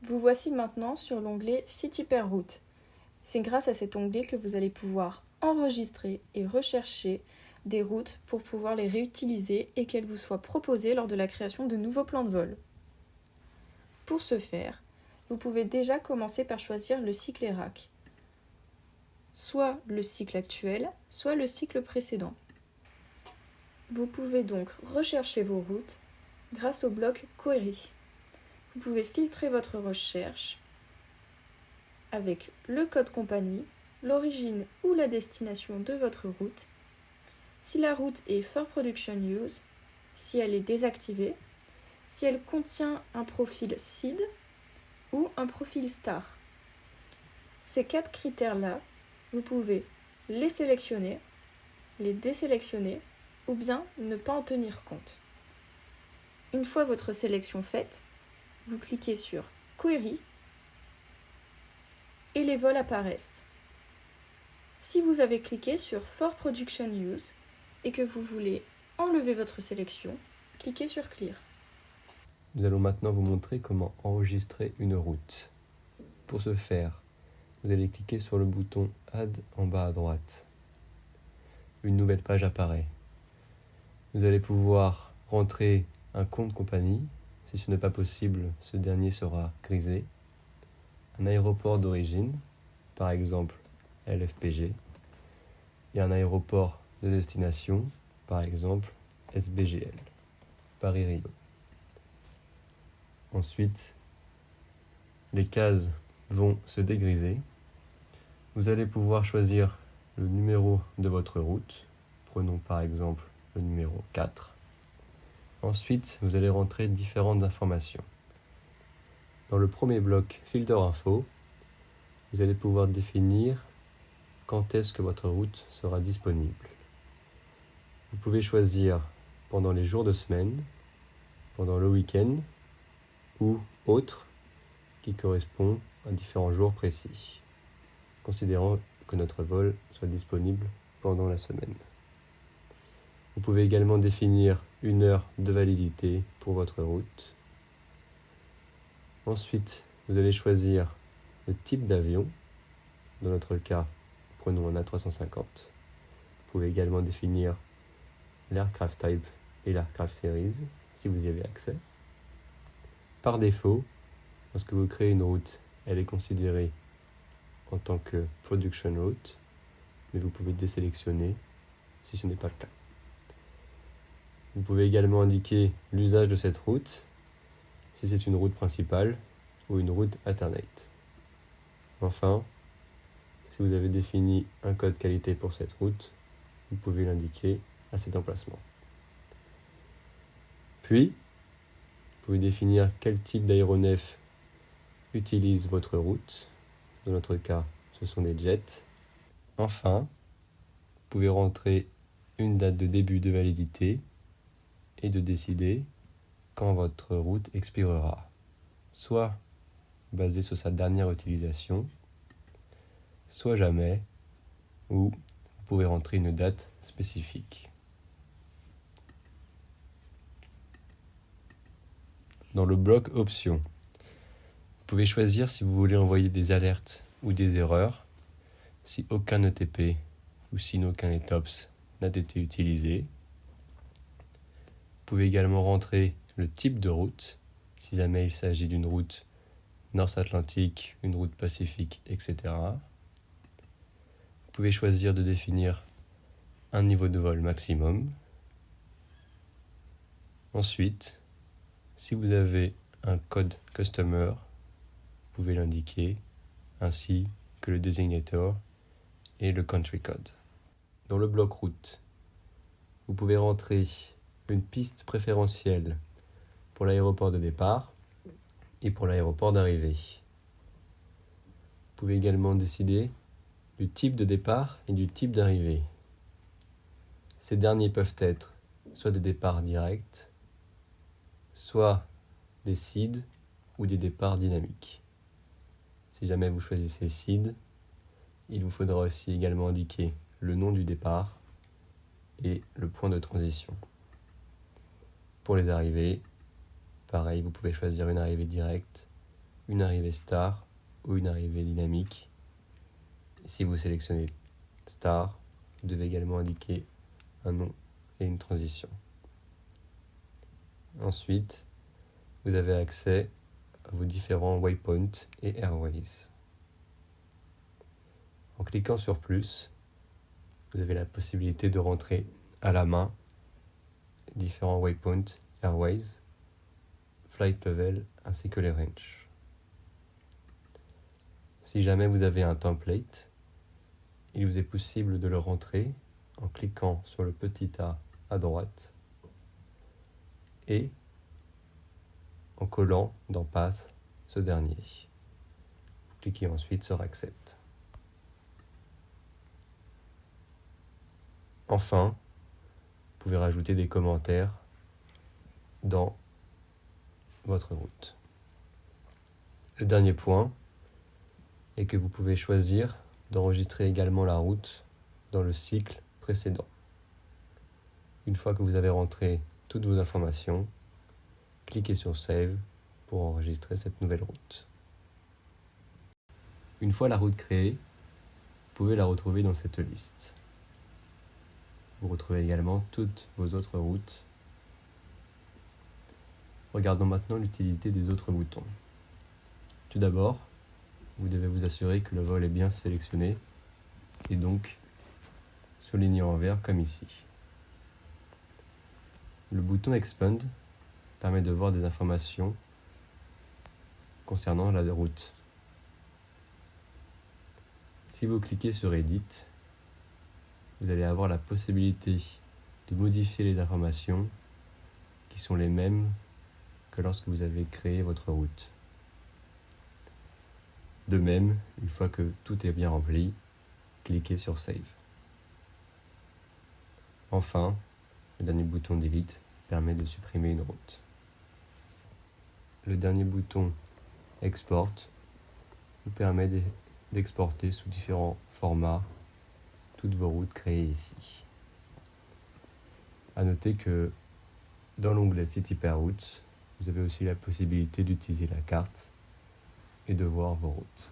Vous voici maintenant sur l'onglet Site Hyperroute. C'est grâce à cet onglet que vous allez pouvoir enregistrer et rechercher des routes pour pouvoir les réutiliser et qu'elles vous soient proposées lors de la création de nouveaux plans de vol. Pour ce faire, vous pouvez déjà commencer par choisir le cycle ERAC, soit le cycle actuel, soit le cycle précédent. Vous pouvez donc rechercher vos routes grâce au bloc Query. Vous pouvez filtrer votre recherche avec le code compagnie, l'origine ou la destination de votre route, si la route est for production use, si elle est désactivée, si elle contient un profil SID ou un profil star. Ces 4 critères-là, vous pouvez les sélectionner, les désélectionner ou bien ne pas en tenir compte. Une fois votre sélection faite, vous cliquez sur Query et les vols apparaissent. Si vous avez cliqué sur For Production Use et que vous voulez enlever votre sélection, cliquez sur Clear. Nous allons maintenant vous montrer comment enregistrer une route. Pour ce faire, vous allez cliquer sur le bouton Add en bas à droite. Une nouvelle page apparaît. Vous allez pouvoir rentrer un compte compagnie. Si ce n'est pas possible, ce dernier sera grisé. Un aéroport d'origine, par exemple LFPG, et un aéroport de destination, par exemple SBGL, Paris-Rio. Ensuite, les cases vont se dégriser. Vous allez pouvoir choisir le numéro de votre route. Prenons par exemple le numéro 4. Ensuite, vous allez rentrer différentes informations. Dans le premier bloc Filter Info, vous allez pouvoir définir quand est-ce que votre route sera disponible. Vous pouvez choisir pendant les jours de semaine, pendant le week-end ou autre qui correspond à différents jours précis, considérant que notre vol soit disponible pendant la semaine. Vous pouvez également définir une heure de validité pour votre route. Ensuite, vous allez choisir le type d'avion. Dans notre cas, prenons un A350. Vous pouvez également définir l'aircraft type et l'aircraft series, si vous y avez accès. Par défaut, lorsque vous créez une route, elle est considérée en tant que production route, mais vous pouvez désélectionner si ce n'est pas le cas. Vous pouvez également indiquer l'usage de cette route, si c'est une route principale ou une route alternate. Enfin, si vous avez défini un code qualité pour cette route, vous pouvez l'indiquer à cet emplacement. Puis, vous pouvez définir quel type d'aéronef utilise votre route. Dans notre cas, ce sont des jets. Enfin, vous pouvez rentrer une date de début de validité et de décider quand votre route expirera, soit basé sur sa dernière utilisation, soit jamais, ou vous pouvez rentrer une date spécifique. Dans le bloc options, vous pouvez choisir si vous voulez envoyer des alertes ou des erreurs, si aucun ETP ou si aucun ETOPS n'a été utilisé. Vous pouvez également rentrer le type de route, si jamais il s'agit d'une route North Atlantique, une route Pacifique, etc. Vous pouvez choisir de définir un niveau de vol maximum. Ensuite, si vous avez un code customer, vous pouvez l'indiquer, ainsi que le designator et le country code. Dans le bloc route, vous pouvez rentrer une piste préférentielle pour l'aéroport de départ et pour l'aéroport d'arrivée. Vous pouvez également décider du type de départ et du type d'arrivée. Ces derniers peuvent être soit des départs directs, soit des SID ou des départs dynamiques. Si jamais vous choisissez SID, il vous faudra aussi également indiquer le nom du départ et le point de transition. Pour les arrivées, pareil, vous pouvez choisir une arrivée directe une arrivée star ou une arrivée dynamique. Si vous sélectionnez star, vous devez également indiquer un nom et une transition. Ensuite, vous avez accès à vos différents waypoints et airways. En cliquant sur plus, vous avez la possibilité de rentrer à la main différents waypoints, airways, flight level ainsi que les ranges. Si jamais vous avez un template, il vous est possible de le rentrer en cliquant sur le petit A à droite et en collant dans Path ce dernier. Vous cliquez ensuite sur Accept. Enfin, vous pouvez rajouter des commentaires dans votre route. Le dernier point est que vous pouvez choisir d'enregistrer également la route dans le cycle précédent. Une fois que vous avez rentré toutes vos informations, cliquez sur Save pour enregistrer cette nouvelle route. Une fois la route créée, vous pouvez la retrouver dans cette liste. Vous retrouvez également toutes vos autres routes. Regardons maintenant l'utilité des autres boutons. Tout d'abord, vous devez vous assurer que le vol est bien sélectionné et donc souligné en vert comme ici. Le bouton Expand permet de voir des informations concernant la route. Si vous cliquez sur Edit, vous allez avoir la possibilité de modifier les informations qui sont les mêmes que lorsque vous avez créé votre route. De même, une fois que tout est bien rempli, cliquez sur Save. Enfin, le dernier bouton Delete permet de supprimer une route. Le dernier bouton Export vous permet d'exporter sous différents formats toutes vos routes créées ici. À noter que dans l'onglet CityPair Routes, vous avez aussi la possibilité d'utiliser la carte et de voir vos routes.